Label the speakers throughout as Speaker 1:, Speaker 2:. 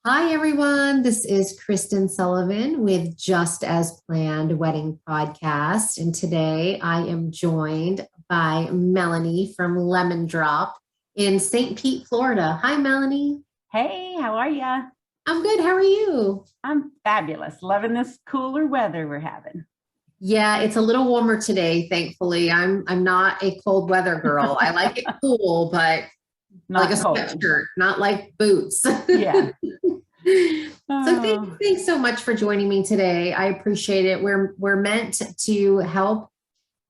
Speaker 1: Hi, everyone. This is Kristen Sullivan with Just as Planned Wedding Podcast. And today I am joined by Melanie from Lemon Drop in St. Pete, Florida. Hi, Melanie.
Speaker 2: Hey, how are ya?
Speaker 1: I'm good. How are you?
Speaker 2: I'm fabulous. Loving this cooler weather we're having.
Speaker 1: Yeah, it's a little warmer today, thankfully. I'm not a cold weather girl. I like it cool, but I like a
Speaker 2: Not cold.
Speaker 1: sweatshirt, not like boots.
Speaker 2: Yeah.
Speaker 1: So
Speaker 2: Oh,
Speaker 1: thanks so much for joining me today. I appreciate it. We're meant to help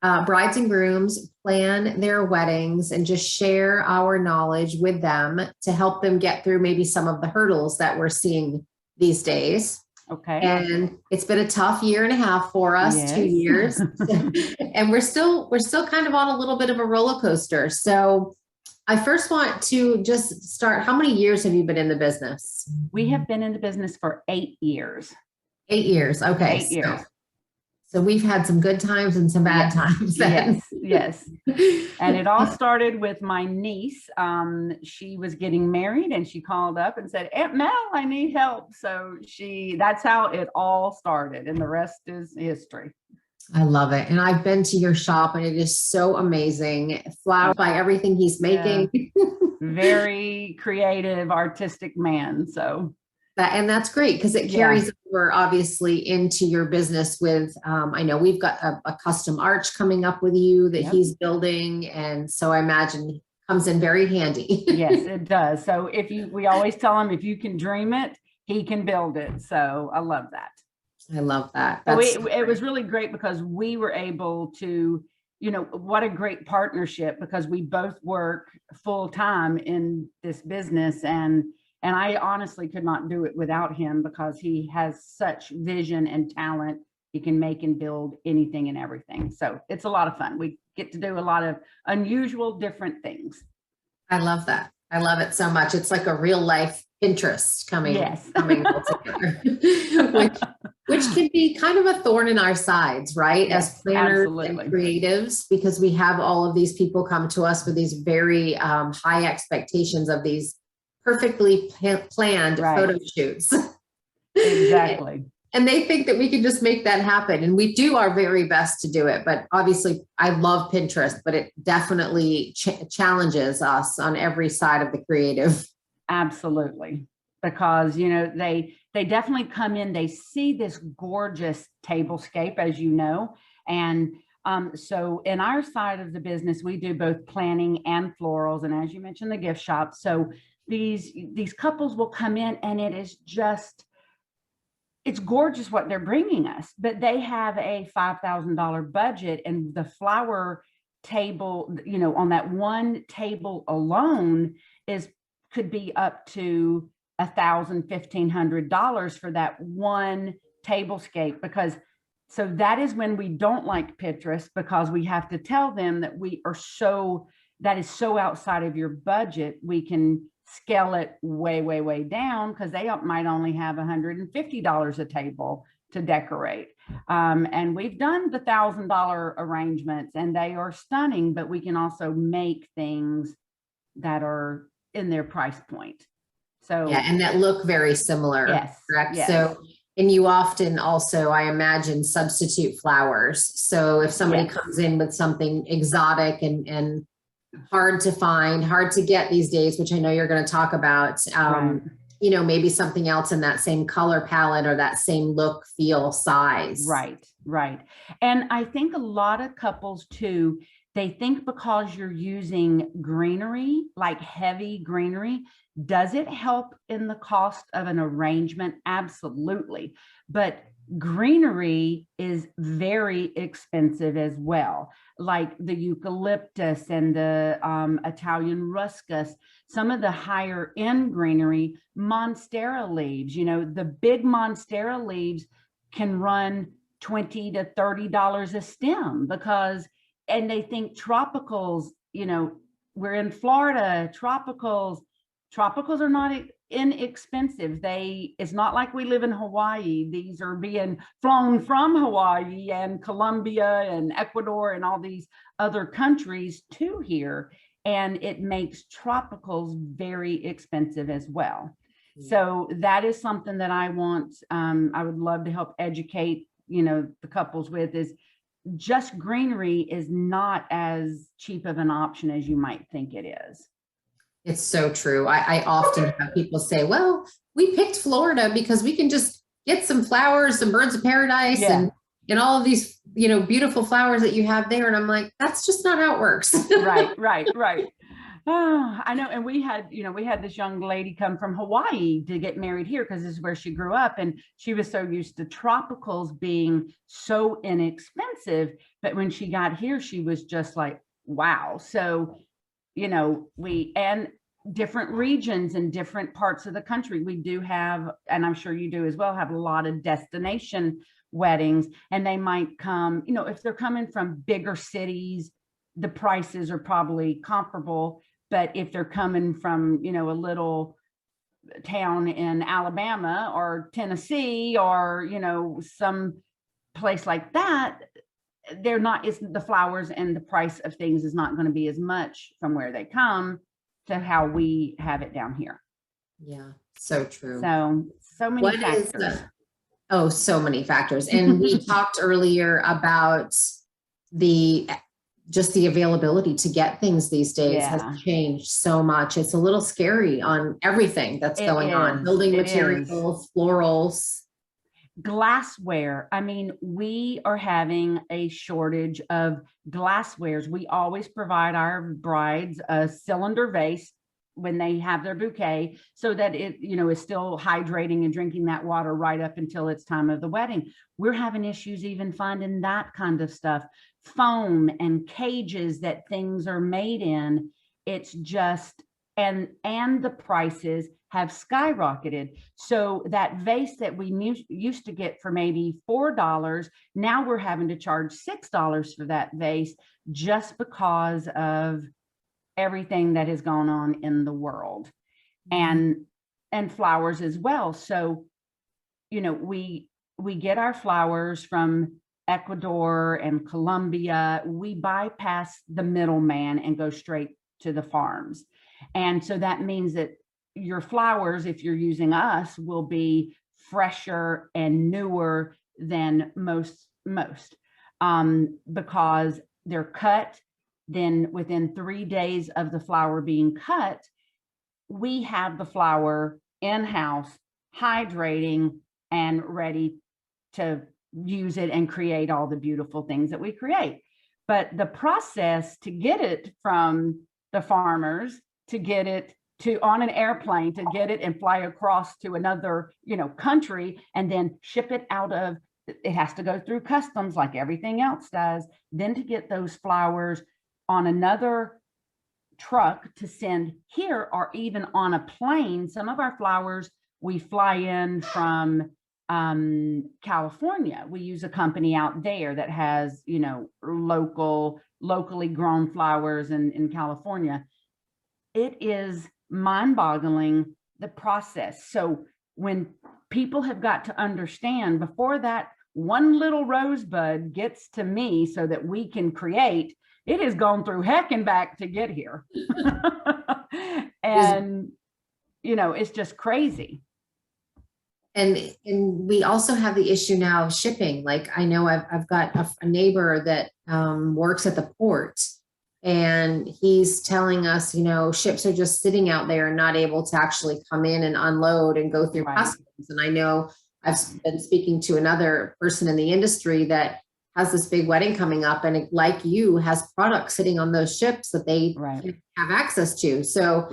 Speaker 1: brides and grooms plan their weddings and just share our knowledge with them to help them get through maybe some of the hurdles that we're seeing these days.
Speaker 2: okay.
Speaker 1: And it's been a tough year and a half for us, two
Speaker 2: Yes.
Speaker 1: years, and we're still kind of on a little bit of a roller coaster. So I first want to just start. How many years have you been in the business?
Speaker 2: We have been in the business for 8 years.
Speaker 1: 8 years. Okay.
Speaker 2: 8 years.
Speaker 1: So we've had some good times and some bad
Speaker 2: Yes.
Speaker 1: times then.
Speaker 2: Yes. Yes. And it all started with my niece. She was getting married and she called up and said, Aunt Mel, I need help. So that's how it all started. And the rest is history.
Speaker 1: I love it. And I've been to your shop and it is so amazing. Flowered by everything he's
Speaker 2: Yeah.
Speaker 1: making.
Speaker 2: Very creative, artistic man. So
Speaker 1: And that's great because it
Speaker 2: yeah,
Speaker 1: carries over obviously into your business with, I know we've got a custom arch coming up with you that
Speaker 2: yep.
Speaker 1: he's building. And so I imagine it comes in very handy.
Speaker 2: Yes, it does. So we always tell him if you can dream it, he can build it. So I love that.
Speaker 1: I love that.
Speaker 2: So
Speaker 1: That's
Speaker 2: it was really great because we were able to, what a great partnership because we both work full time in this business and I honestly could not do it without him because he has such vision and talent. He can make and build anything and everything. So it's a lot of fun. We get to do a lot of unusual, different things.
Speaker 1: I love that. I love it so much. It's like a real life interest coming
Speaker 2: Yes.
Speaker 1: coming all together, which can be kind of a thorn in our sides, right? As
Speaker 2: Yes,
Speaker 1: planners and
Speaker 2: absolutely.
Speaker 1: creatives, because we have all of these people come to us with these very high expectations of these perfectly planned
Speaker 2: Right.
Speaker 1: photo shoots.
Speaker 2: Exactly.
Speaker 1: And they think that we can just make that happen. And we do our very best to do it. But obviously, I love Pinterest, but it definitely challenges us on every side of the creative.
Speaker 2: Absolutely. Because, they definitely come in, they see this gorgeous tablescape, as you know. And so in our side of the business, we do both planning and florals. And as you mentioned, the gift shop. So these couples will come in and it's gorgeous what they're bringing us, but they have a $5,000 budget and the flower table, on that one table alone is could be up to $1,000, $1,500 for that one tablescape because so that is when we don't like Pinterest because we have to tell them that that is so outside of your budget. We can scale it way, way, way down because they might only have $150 a table to decorate. And we've done the $1,000 arrangements and they are stunning, but we can also make things that are in their price point. So
Speaker 1: Yeah, and that look very similar,
Speaker 2: yes,
Speaker 1: correct?
Speaker 2: yes,
Speaker 1: So, and you often also, I imagine, substitute flowers. So if somebody
Speaker 2: yes,
Speaker 1: comes in with something exotic and hard to find, hard to get these days, which I know you're going to talk about,
Speaker 2: right.
Speaker 1: maybe something else in that same color palette or that same look, feel, size.
Speaker 2: Right, right. And I think a lot of couples too, they think because you're using greenery, like heavy greenery, does it help in the cost of an arrangement? Absolutely. But greenery is very expensive as well, like the eucalyptus and the Italian ruscus, some of the higher end greenery, monstera leaves, the big monstera leaves can run 20 to $30 a stem because and they think tropicals, we're in Florida, tropicals are not inexpensive. It's not like we live in Hawaii. These are being flown from Hawaii and Colombia and Ecuador and all these other countries to here. And it makes tropicals very expensive as well. So that is something that I want, I would love to help educate, the couples with, is just greenery is not as cheap of an option as you might think it is.
Speaker 1: It's so true. I often have people say, well, we picked Florida because we can just get some flowers, some birds of paradise, and all of these, beautiful flowers that you have there. And I'm like, that's just not how it works.
Speaker 2: Right. Oh, I know. And we had this young lady come from Hawaii to get married here because this is where she grew up. And she was so used to tropicals being so inexpensive. But when she got here, she was just like, wow. So, and different regions and different parts of the country, we do have, and I'm sure you do as well, have a lot of destination weddings. And they might come, if they're coming from bigger cities, the prices are probably comparable. But if they're coming from, a little town in Alabama or Tennessee or, some place like that, the flowers and the price of things is not going to be as much from where they come to how we have it down here.
Speaker 1: Yeah, so true.
Speaker 2: So many factors.
Speaker 1: So many factors. And we talked earlier about just the availability to get things these days has changed so much. It's a little scary on everything that's going on. Building materials, florals.
Speaker 2: Glassware. I mean, we are having a shortage of glasswares. We always provide our brides a cylinder vase when they have their bouquet so that it, is still hydrating and drinking that water right up until it's time of the wedding. We're having issues even finding that kind of stuff. Foam and cages that things are made in. It's just, and the prices have skyrocketed. So that vase that we used to get for maybe $4, now we're having to charge $6 for that vase just because of everything that has gone on in the world, and flowers as well. So, we get our flowers from Ecuador and Colombia. We bypass the middleman and go straight to the farms. And so that means that your flowers, if you're using us, will be fresher and newer than most, because they're cut. Then within 3 days of the flower being cut, we have the flower in-house, hydrating and ready to use it and create all the beautiful things that we create. But the process to get it from the farmers, to get it on an airplane, to get it and fly across to another, country, and then ship it it has to go through customs like everything else does. Then to get those flowers on another truck to send here, or even on a plane. Some of our flowers we fly in from California. We use a company out there that has, locally grown flowers in California. It is mind-boggling, the process. So when people have got to understand, before that one little rosebud gets to me so that we can create, it has gone through heck and back to get here. And, it's just crazy.
Speaker 1: And we also have the issue now of shipping. Like, I know I've got a neighbor that works at the port, and he's telling us, ships are just sitting out there and not able to actually come in and unload and go through customs. And I know I've been speaking to another person in the industry that has this big wedding coming up, and like you, has products sitting on those ships that they have access to. So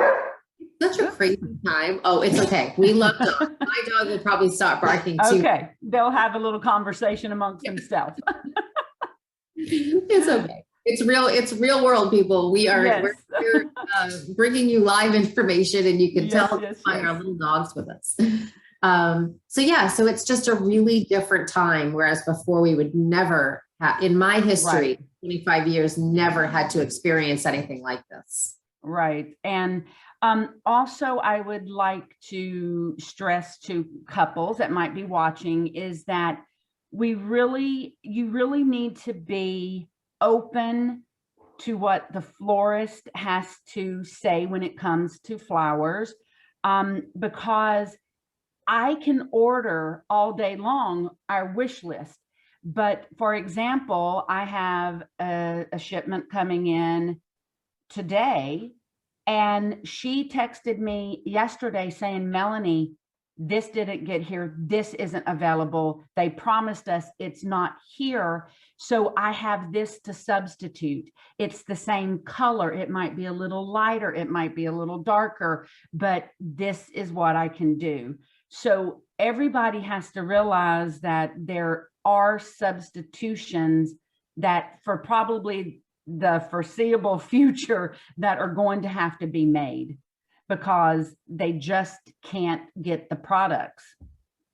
Speaker 1: such a crazy time. Oh, it's okay. We love dogs. My dog will probably stop barking too.
Speaker 2: Okay. They'll have a little conversation amongst themselves.
Speaker 1: It's okay. It's real world, people. We're bringing you live information, and you can tell by our little dogs with us. So it's just a really different time. Whereas before, we would never have, in my history, 25 years, never had to experience anything like this.
Speaker 2: Right. And also, I would like to stress to couples that might be watching is that you really need to be open to what the florist has to say when it comes to flowers. because I can order all day long our wish list. But for example, I have a shipment coming in today, and she texted me yesterday saying, Melanie, this didn't get here. This isn't available. They promised us it's not here. So I have this to substitute. It's the same color. It might be a little lighter. It might be a little darker, but this is what I can do. So everybody has to realize that there are substitutions that for probably the foreseeable future that are going to have to be made because they just can't get the products.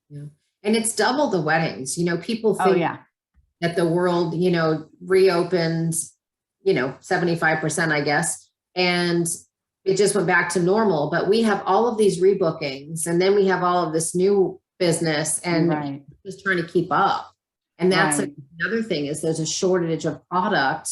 Speaker 1: Yeah. And it's double the weddings. People
Speaker 2: Oh
Speaker 1: think
Speaker 2: yeah.
Speaker 1: that the world, reopens, 75%, I guess. And it just went back to normal, but we have all of these rebookings and then we have all of this new business and
Speaker 2: Right.
Speaker 1: just trying to keep up. And that's
Speaker 2: Right.
Speaker 1: another thing is there's a shortage of product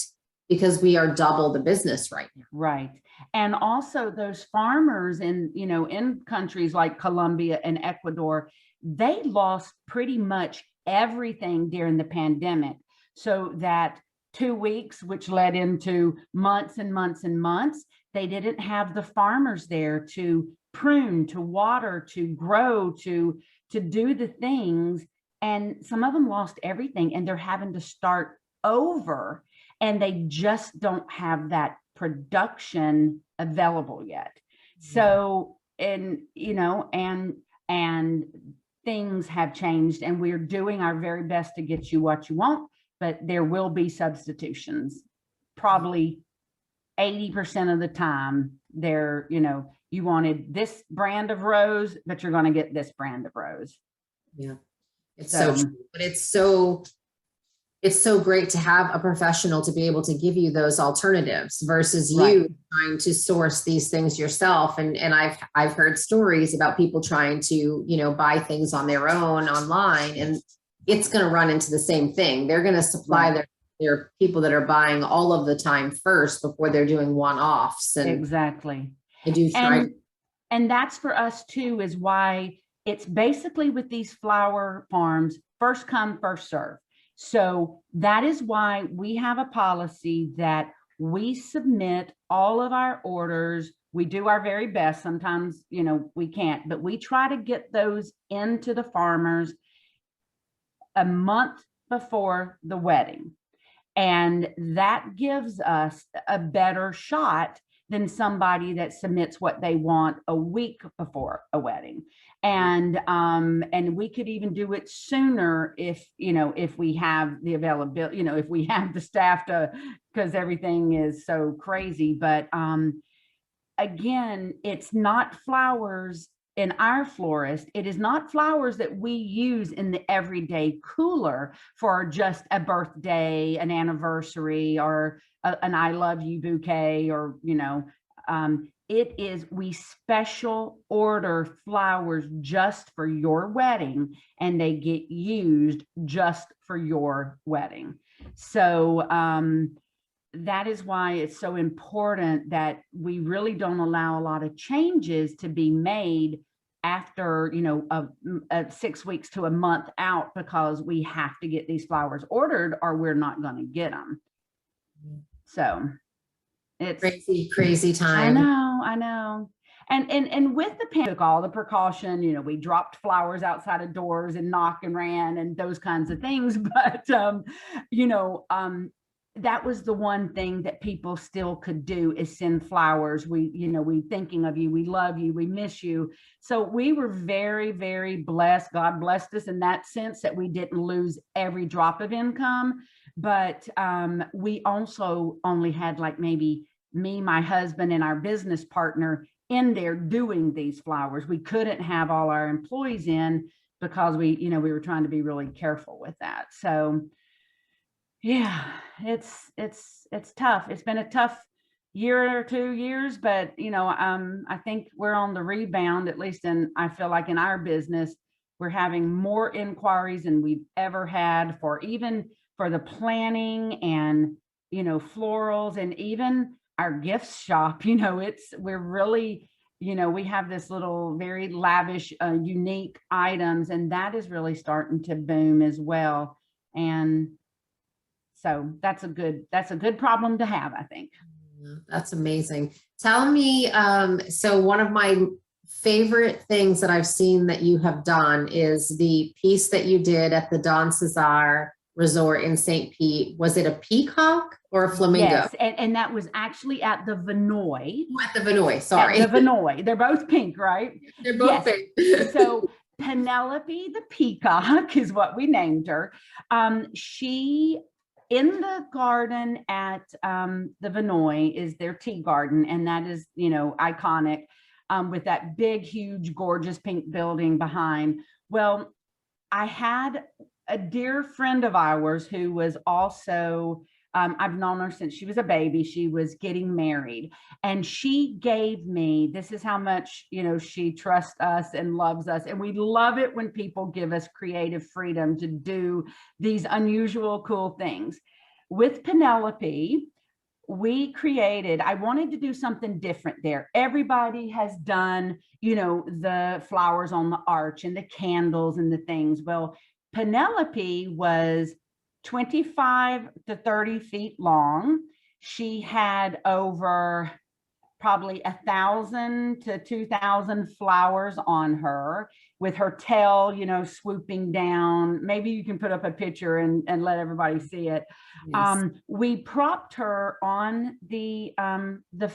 Speaker 1: because we are double the business right now.
Speaker 2: Right. And also those farmers in countries like Colombia and Ecuador, they lost pretty much everything during the pandemic. So that 2 weeks, which led into months and months and months, they didn't have the farmers there to prune, to water, to grow, to do the things. And some of them lost everything and they're having to start over, and they just don't have that production available yet. So, and things have changed, and we're doing our very best to get you what you want, but there will be substitutions. Probably 80% of the time there, you wanted this brand of rose, but you're going to get this brand of rose.
Speaker 1: Yeah. It's so true, but it's so great to have a professional to be able to give you those alternatives versus you trying to source these things yourself. And I've heard stories about people trying to, buy things on their own online, and it's going to run into the same thing. They're going to supply their people that are buying all of the time first before they're doing one-offs. And
Speaker 2: exactly.
Speaker 1: I do try.
Speaker 2: And that's for us too, is why it's basically with these flower farms, first come, first serve. So that is why we have a policy that we submit all of our orders. We do our very best. Sometimes, we can't, but we try to get those into the farmers a month before the wedding. And that gives us a better shot than somebody that submits what they want a week before a wedding. And we could even do it sooner if we have the availability, if we have the staff to, because everything is so crazy. But again, it's not flowers in our florist. It is not flowers that we use in the everyday cooler for just a birthday, an anniversary, or an I love you bouquet, or it is, we special order flowers just for your wedding, and they get used just for your wedding. So that is why it's so important that we really don't allow a lot of changes to be made after 6 weeks to a month out, because we have to get these flowers ordered or we're not going to get them. So it's
Speaker 1: crazy time.
Speaker 2: I know. And with the pandemic, took all the precaution, we dropped flowers outside of doors and knock and ran and those kinds of things. But, that was the one thing that people still could do, is send flowers. We thinking of you, we love you, we miss you. So we were very, very blessed. God blessed us in that sense, that we didn't lose every drop of income. But we also only had like maybe me, my husband, and our business partner in there doing these flowers. We couldn't have all our employees in because we were trying to be really careful with that. So yeah, it's tough. It's been a tough year or 2 years, but I think we're on the rebound, at least I feel like in our business, we're having more inquiries than we've ever had for the planning and, florals, and even our gift shop. We're really we have this little very lavish, unique items, and that is really starting to boom as well. And so that's a good problem to have, I think.
Speaker 1: That's amazing. Tell me, so one of my favorite things that I've seen that you have done is the piece that you did at the Don Cesar Resort in St. Pete. Was it a peacock or a flamingo?
Speaker 2: Yes, and that was actually at the Vinoy.
Speaker 1: At the Vinoy, sorry.
Speaker 2: At the Vinoy. They're both pink, right?
Speaker 1: They're both pink.
Speaker 2: So Penelope the peacock is what we named her. She, in the garden at the Vinoy, is their tea garden, and that is, iconic, with that big, huge, gorgeous pink building behind. Well, I had a dear friend of ours who was also, I've known her since she was a baby. She was getting married, and she gave me, this is how much, she trusts us and loves us. And we love it when people give us creative freedom to do these unusual, cool things. With Penelope, I wanted to do something different there. Everybody has done, the flowers on the arch and the candles and the things. Well, Penelope was 25 to 30 feet long. She had over probably 1,000 to 2,000 flowers on her, with her tail, swooping down. Maybe you can put up a picture and let everybody see it. Yes. We propped her on the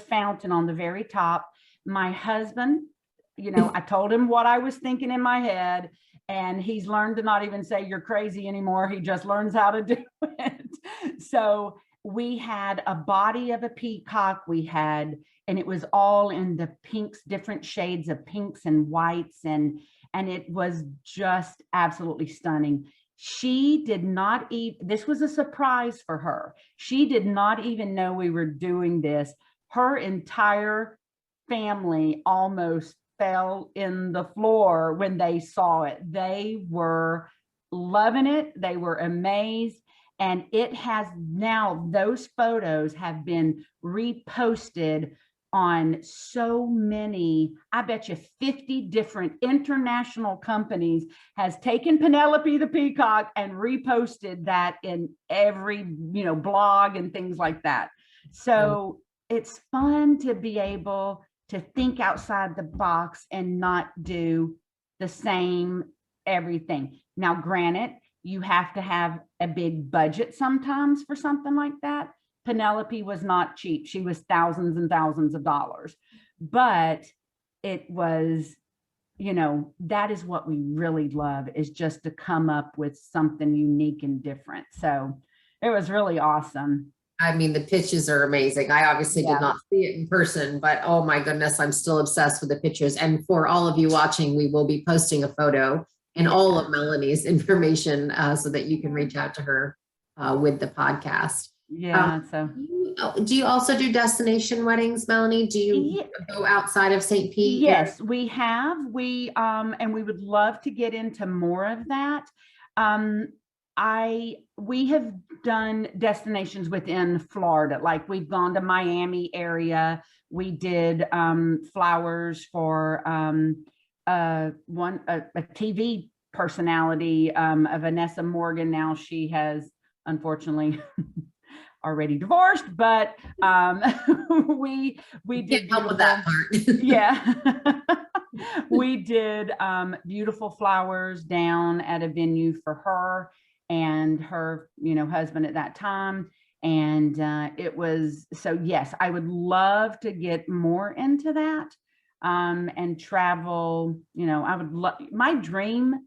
Speaker 2: fountain on the very top. My husband, I told him what I was thinking in my head, and he's learned to not even say you're crazy anymore. He just learns how to do it. So we had a body of a peacock. And it was all in the pinks, different shades of pinks and whites. And it was just absolutely stunning. She did not this was a surprise for her. She did not even know we were doing this. Her entire family almost fell in the floor when they saw it. They were loving it. They were amazed. And it has now, those photos have been reposted on so many, I bet you 50 different international companies has taken Penelope the peacock and reposted that in every, blog and things like that. So it's fun to be able to think outside the box and not do the same everything. Now, granted, you have to have a big budget sometimes for something like that. Penelope was not cheap. She was thousands and thousands of dollars, but it was, that is what we really love, is just to come up with something unique and different. So it was really awesome.
Speaker 1: I mean, the pictures are amazing. I obviously did not see it in person, but oh my goodness, I'm still obsessed with the pictures. And for all of you watching, we will be posting a photo and all of Melanie's information so that you can reach out to her with the podcast.
Speaker 2: Yeah. So
Speaker 1: do you also do destination weddings, Melanie? Do you go outside of St. Pete?
Speaker 2: Yes, we have. And we would love to get into more of that. We have done destinations within Florida, like we've gone to Miami area. We did flowers for a TV personality, Vanessa Morgan. Now she has unfortunately already divorced, but we did
Speaker 1: help with that part.
Speaker 2: Yeah. We did beautiful flowers down at a venue for her and her husband at that time. And it was, so yes, I would love to get more into that and travel. I would love, my dream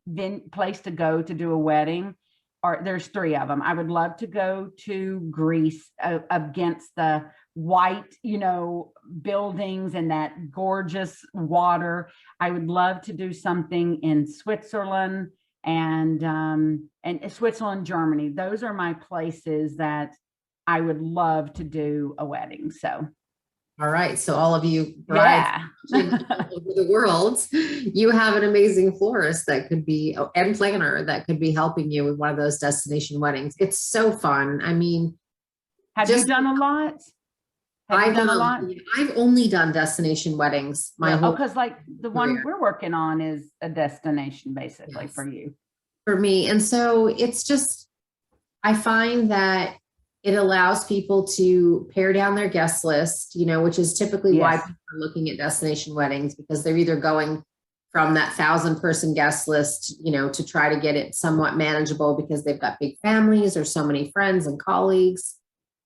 Speaker 2: place to go to do a wedding, there's 3 of them. I would love to go to Greece against the white, buildings and that gorgeous water. I would love to do something in Switzerland and Switzerland, Germany. Those are my places that I would love to do a wedding. So.
Speaker 1: All right. So all of you brides all over the world, you have an amazing florist that could be, and planner that could be helping you with one of those destination weddings. It's so fun. I mean,
Speaker 2: have you done a lot? Have you done a lot?
Speaker 1: I've only done destination weddings my
Speaker 2: Yeah. Oh,
Speaker 1: whole
Speaker 2: because like the one
Speaker 1: career.
Speaker 2: we're working on is a destination basically
Speaker 1: Yes,
Speaker 2: for you.
Speaker 1: for me. And so it's just, I find that it allows people to pare down their guest list, which is typically why
Speaker 2: Yes.
Speaker 1: people are looking at destination weddings, because they're either going from that 1,000-person guest list, to try to get it somewhat manageable because they've got big families or so many friends and colleagues.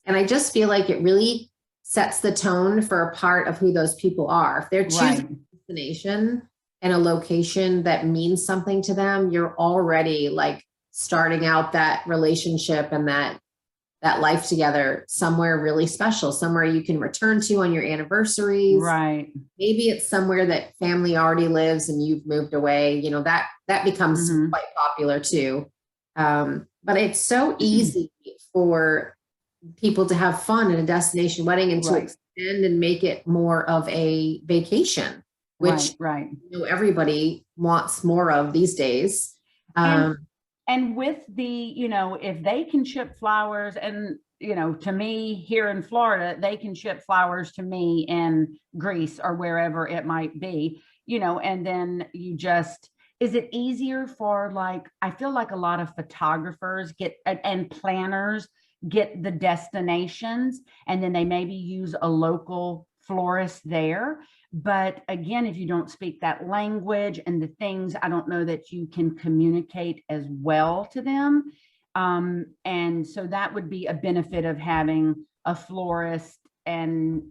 Speaker 1: And I just feel like it really sets the tone for a part of who those people are. If they're choosing
Speaker 2: Right.
Speaker 1: a destination and a location that means something to them, you're already like starting out that relationship and that life together somewhere really special, somewhere you can return to on your anniversaries.
Speaker 2: Right.
Speaker 1: Maybe it's somewhere that family already lives and you've moved away, that becomes
Speaker 2: Mhm.
Speaker 1: quite popular too. But it's so easy for people to have fun in a destination wedding and to
Speaker 2: Right.
Speaker 1: extend and make it more of a vacation, which
Speaker 2: Right. Right.
Speaker 1: everybody wants more of these days.
Speaker 2: And
Speaker 1: Um,
Speaker 2: and with the, if they can ship flowers and, to me here in Florida, they can ship flowers to me in Greece or wherever it might be, and then is it easier for, like, I feel like a lot of photographers get and planners get the destinations and then they maybe use a local florist there. But again, if you don't speak that language and the things, I don't know that you can communicate as well to them. And so that would be a benefit of having a florist and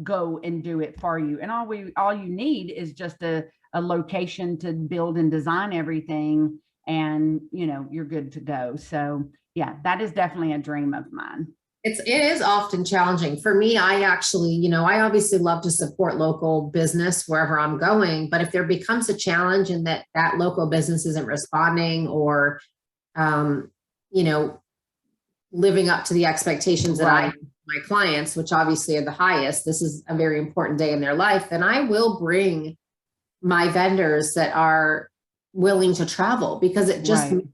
Speaker 2: go and do it for you. And all you need is just a location to build and design everything, and you're good to go. So yeah, that is definitely a dream of mine.
Speaker 1: it is often challenging for me. I actually, I obviously love to support local business wherever I'm going, but if there becomes a challenge and that local business isn't responding or, um, you know, living up to the expectations that I
Speaker 2: Right.
Speaker 1: have my clients, which obviously are the highest, this is a very important day in their life, then I will bring my vendors that are willing to travel because it just
Speaker 2: Right.
Speaker 1: makes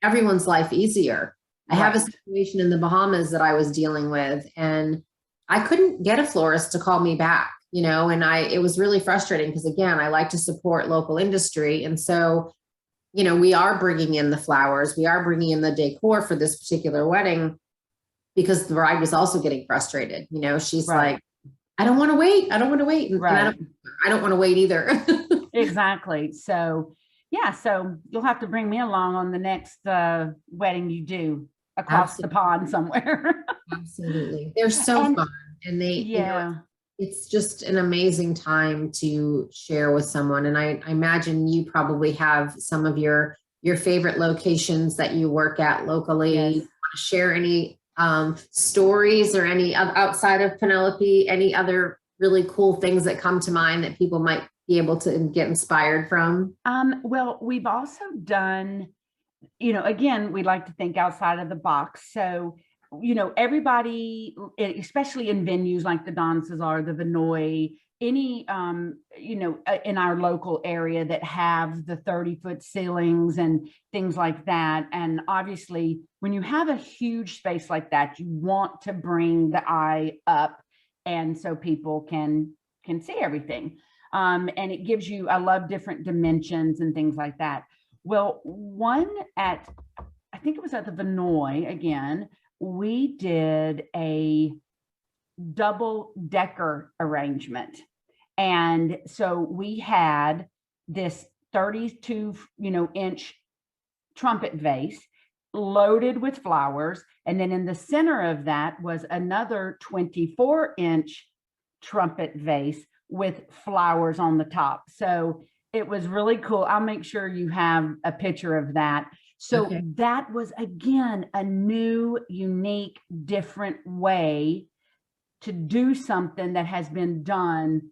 Speaker 1: everyone's life easier. I have a
Speaker 2: Right.
Speaker 1: situation in the Bahamas that I was dealing with, and I couldn't get a florist to call me back, and it was really frustrating because again, I like to support local industry. And so, we are bringing in the flowers, we are bringing in the decor for this particular wedding because the bride was also getting frustrated. She's
Speaker 2: Right.
Speaker 1: like, I don't want to wait. I don't want to wait. And
Speaker 2: Right.
Speaker 1: I don't want to wait either.
Speaker 2: Exactly. So yeah, so you'll have to bring me along on the next wedding you do across the
Speaker 1: Absolutely.
Speaker 2: pond somewhere.
Speaker 1: Absolutely. They're so
Speaker 2: And
Speaker 1: fun. And they,
Speaker 2: yeah.
Speaker 1: it's just an amazing time to share with someone. And I imagine you probably have some of your favorite locations that you work at locally.
Speaker 2: Yes.
Speaker 1: Want to share any stories or any outside of Penelope, any other really cool things that come to mind that people might be able to get inspired from?
Speaker 2: Well, we've also done, again, we like to think outside of the box. So, everybody, especially in venues like the Don Cesar, the Vinoy, any, in our local area that have the 30-foot ceilings and things like that. And obviously, when you have a huge space like that, you want to bring the eye up, and so people can see everything. And it gives you, I love different dimensions and things like that. Well, I think it was at the Vinoy again, we did a double decker arrangement. And so we had this 32, inch trumpet vase loaded with flowers. And then in the center of that was another 24-inch trumpet vase with flowers on the top. So it was really cool. I'll make sure you have a picture of that. So
Speaker 1: Okay.
Speaker 2: that was, again, a new, unique, different way to do something that has been done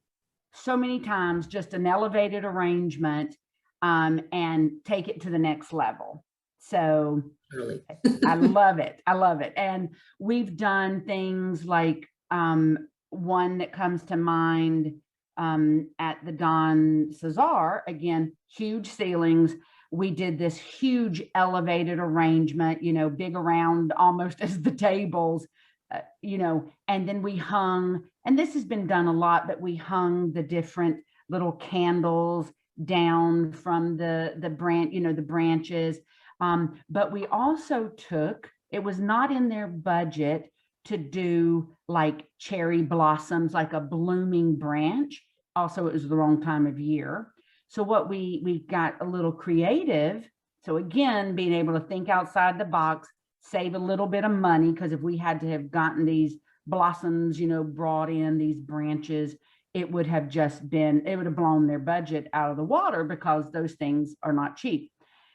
Speaker 2: so many times, just an elevated arrangement, and take it to the next level. So
Speaker 1: Really.
Speaker 2: I love it. I love it. And we've done things like one that comes to mind at the Don Cesar, again, huge ceilings. We did this huge elevated arrangement, big around almost as the tables, and then we hung, and this has been done a lot, but we hung the different little candles down from the branch, the branches. But we also took, it was not in their budget to do like cherry blossoms, like a blooming branch. Also, it was the wrong time of year. So what we got a little creative. So again, being able to think outside the box, save a little bit of money, because if we had to have gotten these blossoms, brought in, these branches, it would have blown their budget out of the water, because those things are not cheap.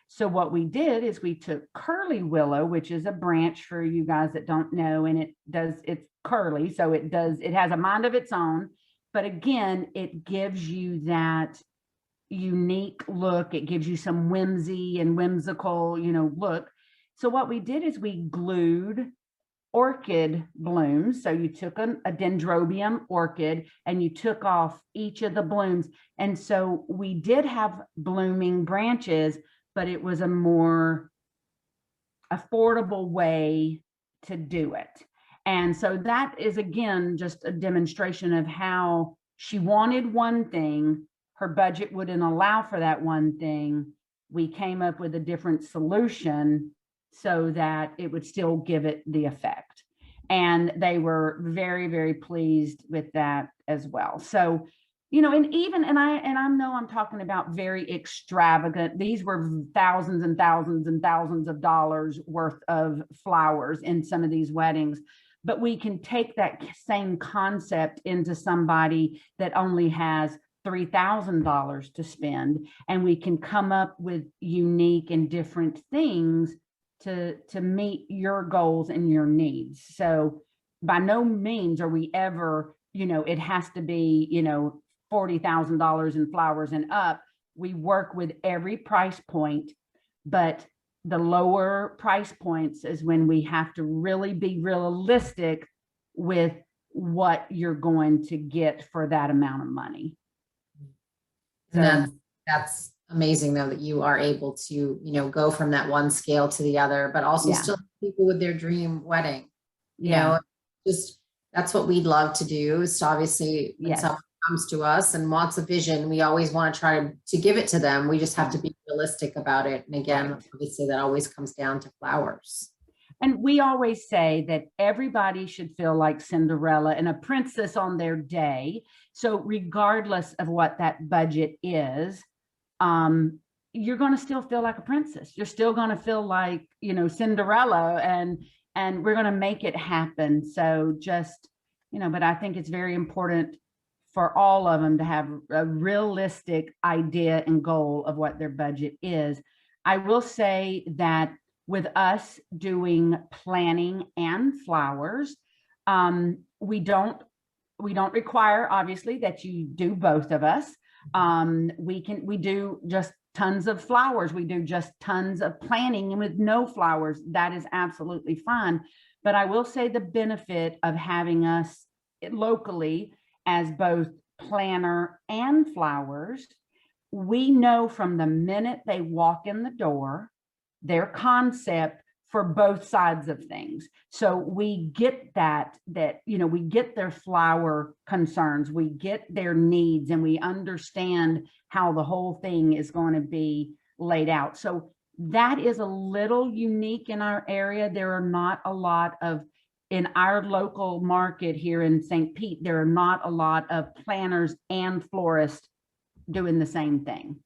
Speaker 2: So what we did is we took curly willow, which is a branch for you guys that don't know, and it's curly. So it has a mind of its own, but again, it gives you that unique look. It gives you some whimsy and whimsical, look. So what we did is we glued orchid blooms. So you took a dendrobium orchid and you took off each of the blooms. And so we did have blooming branches, but it was a more affordable way to do it. And so that is, again, just a demonstration of how she wanted one thing, her budget wouldn't allow for that one thing. We came up with a different solution so that it would still give it the effect. And they were very, very pleased with that as well. So, and I know I'm talking about very extravagant. These were thousands and thousands and thousands of dollars worth of flowers in some of these weddings. But we can take that same concept into somebody that only has $3,000 to spend, and we can come up with unique and different things to meet your goals and your needs. So by no means are we ever, it has to be, $40,000 in flowers and up. We work with every price point, but the lower price points is when we have to really be realistic with what you're going to get for that amount of money.
Speaker 1: And that's amazing, though, that you are able to, go from that one scale to the other, but also still people with their dream wedding. Just that's what we'd love to do. Is to obviously, when someone comes to us and wants a vision, we always want to try to give it to them. We just have to be realistic about it. And again, obviously, that always comes down to flowers.
Speaker 2: And we always say that everybody should feel like Cinderella and a princess on their day. So regardless of what that budget is, you're going to still feel like a princess. You're still going to feel like, Cinderella, and we're going to make it happen. So just, but I think it's very important for all of them to have a realistic idea and goal of what their budget is. I will say that with us doing planning and flowers, we don't require, obviously, that you do both of us. We do just tons of flowers. We do just tons of planning, and with no flowers, that is absolutely fine. But I will say the benefit of having us locally as both planner and flowers, we know from the minute they walk in the door, their concept for both sides of things. So we get that we get their flower concerns, we get their needs, and we understand how the whole thing is going to be laid out. So that is a little unique in our area. There are not a lot of, in our local market here in St. Pete, there are not a lot of planners and florists doing the same thing.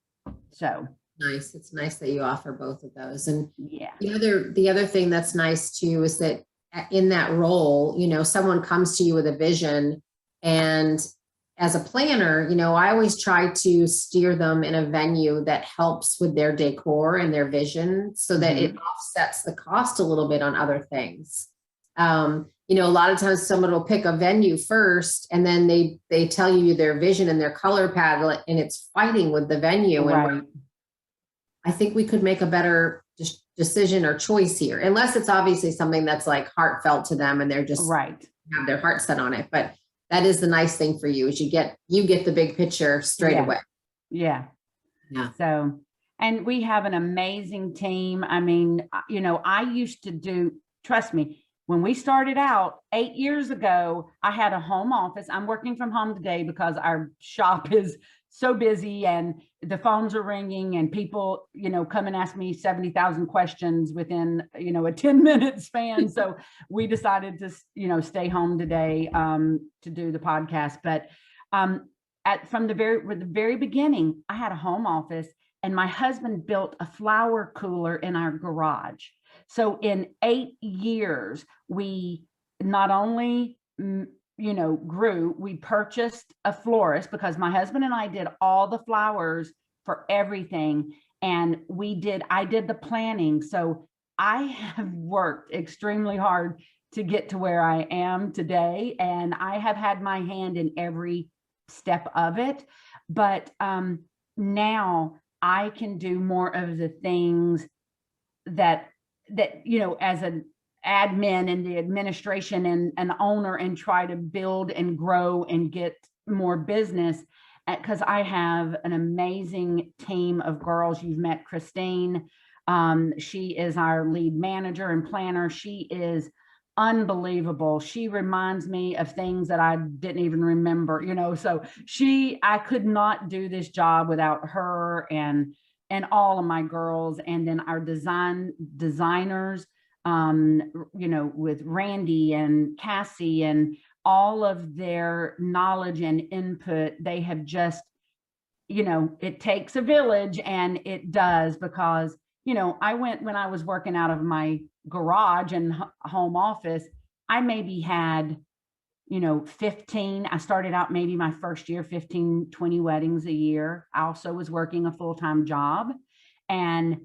Speaker 2: So
Speaker 1: nice. It's nice that you offer both of those. And the other thing that's nice too is that in that role, someone comes to you with a vision, and as a planner, I always try to steer them in a venue that helps with their decor and their vision, so that it offsets the cost a little bit on other things. A lot of times someone will pick a venue first, and then they tell you their vision and their color palette, and it's fighting with the venue.
Speaker 2: Right.
Speaker 1: And I think we could make a better decision or choice here, unless it's obviously something that's like heartfelt to them and they're just have their heart set on it. But that is the nice thing for you, is you get the big picture straight away.
Speaker 2: Yeah. So, and we have an amazing team. I mean, I used to do, trust me, when we started out 8 years ago, I had a home office. I'm working from home today because our shop is so busy and the phones are ringing and people, come and ask me 70,000 questions within, a 10-minute span. So we decided to, stay home today to do the podcast. But from the very beginning, I had a home office, and my husband built a flower cooler in our garage. So in 8 years, we not only, grew, we purchased a florist because my husband and I did all the flowers for everything. And I did the planning. So I have worked extremely hard to get to where I am today. And I have had my hand in every step of it. But now I can do more of the things that as an admin and the administration and an owner, and try to build and grow and get more business, because I have an amazing team of girls. You've met Christine. She is our lead manager and planner. She is unbelievable. She reminds me of things that I didn't even remember, so I could not do this job without her and all of my girls. And then our designers, with Randy and Cassie and all of their knowledge and input. They have just, it takes a village, and it does, because, when I was working out of my garage and home office, I maybe had, 15, I started out maybe my first year, 15, 20 weddings a year. I also was working a full-time job. And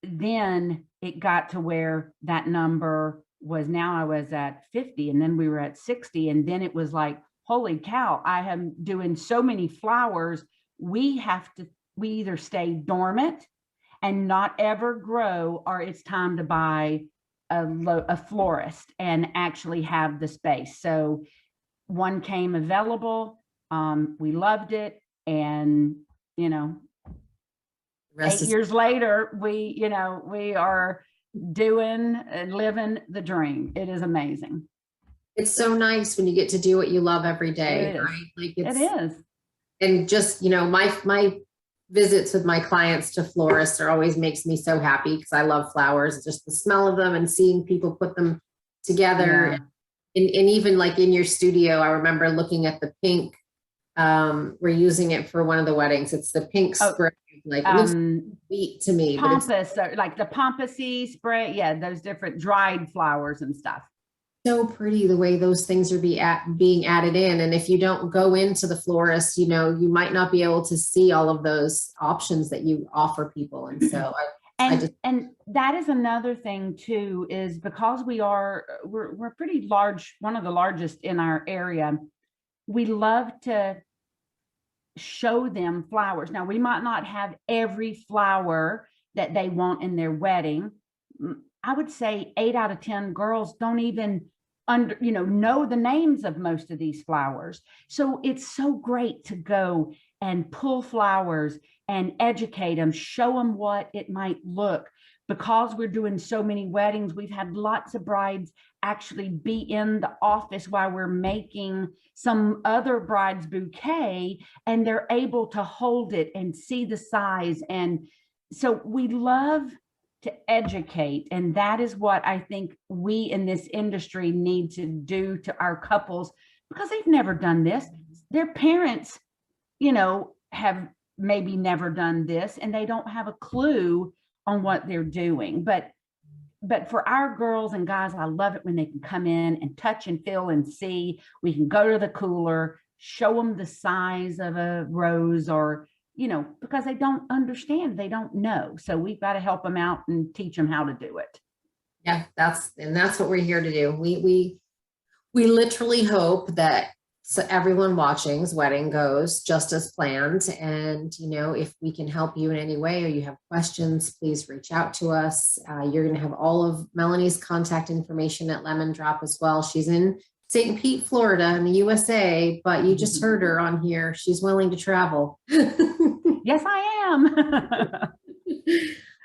Speaker 2: then it got to where that number was, now I was at 50, and then we were at 60. And then it was like, holy cow, I am doing so many flowers. We either stay dormant and not ever grow, or it's time to buy a florist and actually have the space. So one came available. We loved it. And, 8 years later, we are doing and living the dream. It is amazing.
Speaker 1: It's so nice when you get to do what you love every day.
Speaker 2: It is.
Speaker 1: Right? Like
Speaker 2: It is.
Speaker 1: And just, my visits with my clients to florists always makes me so happy, because I love flowers. Just the smell of them and seeing people put them together.
Speaker 2: Yeah.
Speaker 1: And even like in your studio, I remember looking at the pink. We're using it for one of the weddings. It's the pink spray. Like it looks sweet to me.
Speaker 2: Pampas, like the Pampasy spray. Yeah, those different dried flowers and stuff.
Speaker 1: So pretty the way those things are being added in. And if you don't go into the florist, you might not be able to see all of those options that you offer people. And so
Speaker 2: and that is another thing too, is because we're pretty large, one of the largest in our area. We love to show them flowers. Now, we might not have every flower that they want in their wedding. I would say 8 out of 10 girls don't even know the names of most of these flowers. So it's so great to go and pull flowers and educate them, show them what it might look. Because we're doing so many weddings, we've had lots of brides actually be in the office while we're making some other bride's bouquet, and they're able to hold it and see the size. And so we love to educate. And that is what I think we in this industry need to do to our couples, because they've never done this. Their parents, have maybe never done this, and they don't have a clue on what they're doing. But for our girls and guys, I love it when they can come in and touch and feel and see. We can go to the cooler, show them the size of a rose, or, because they don't understand, they don't know. So we've got to help them out and teach them how to do it.
Speaker 1: Yeah, that's what we're here to do. We literally hope that everyone watching's wedding goes just as planned. And, if we can help you in any way, or you have questions, please reach out to us. You're going to have all of Melanie's contact information at Lemon Drop as well. She's in St. Pete, Florida in the USA, but you just heard her on here. She's willing to travel.
Speaker 2: Yes, I am.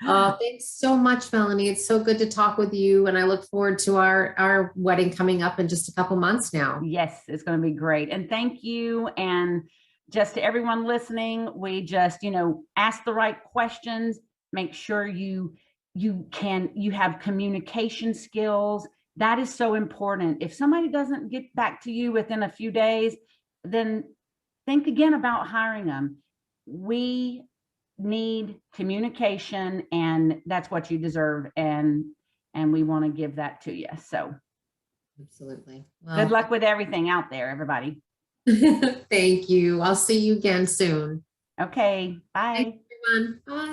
Speaker 1: Thanks so much, Melanie. It's so good to talk with you. And I look forward to our wedding coming up in just a couple months now.
Speaker 2: Yes, it's going to be great. And thank you. And just to everyone listening, we just, ask the right questions, make sure you have communication skills. That is so important. If somebody doesn't get back to you within a few days, then think again about hiring them. We need communication, and that's what you deserve. And we want to give that to you. So
Speaker 1: Absolutely.
Speaker 2: good luck with everything out there, everybody.
Speaker 1: Thank you. I'll see you again soon.
Speaker 2: Okay. Bye.
Speaker 1: Thanks, everyone. Bye.